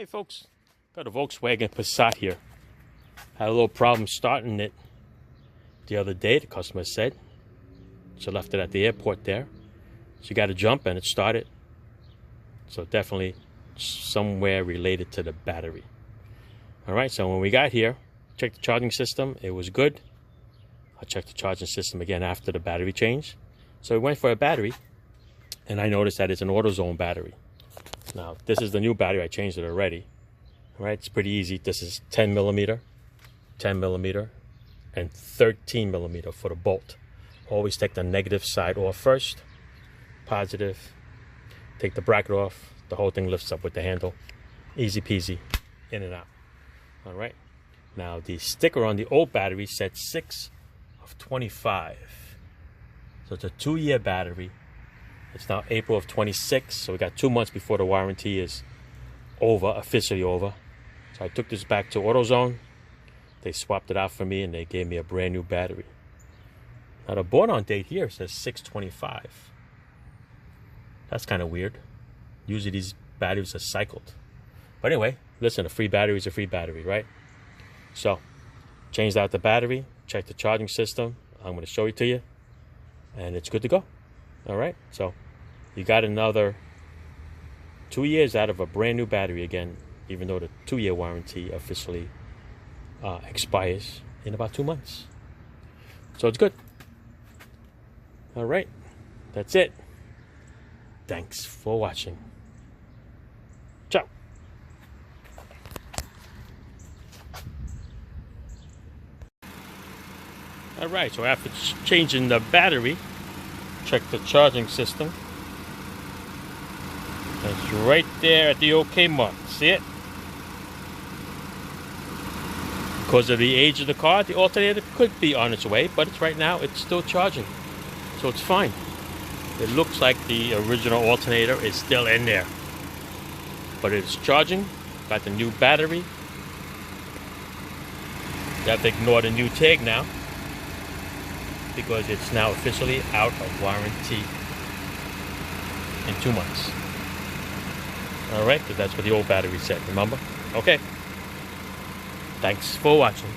folks, got a Volkswagen Passat here. Had a little problem starting it the other day, the customer said. She left it at the airport there. She got a jump and it started. So definitely somewhere related to the battery. Alright, so when we got here, checked the charging system, it was good. I checked the charging system again after the battery change. So we went for a battery, and I noticed that it's an Autozone battery. Now, this is the new battery. I changed it already. All right, it's pretty easy. This is 10 millimeter, and 13 millimeter for the bolt. Always take the negative side off first. Positive. Take the bracket off. The whole thing lifts up with the handle. Easy peasy, in and out. All right. Now, the sticker on the old battery said 6 of 25. So it's a 2-year battery. It's now April of 26, so we got 2 months before the warranty is over, officially over. So I took this back to Autozone. They swapped it out for me and they gave me a brand new battery. Now the born on date here says 6/25. That's kind of weird. Usually these batteries are cycled. But anyway, listen, a free battery is a free battery, right? So, changed out the battery, checked the charging system. I'm going to show it to you. And it's good to go. All right, so you got another 2 years out of a brand new battery again, even though the 2-year warranty officially expires in about 2 months. So it's good. All right, that's it. Thanks for watching. Ciao. All right, so after changing the battery, check the charging system. It's right there at the OK mark. See it? Because of the age of the car, the alternator could be on its way, but it's right now, it's still charging. So it's fine. It looks like the original alternator is still in there. But it's charging. Got the new battery. You have to ignore the new tag now, because it's now officially out of warranty in 2 months. All right, because that's what the old battery said, remember? Okay. Thanks for watching.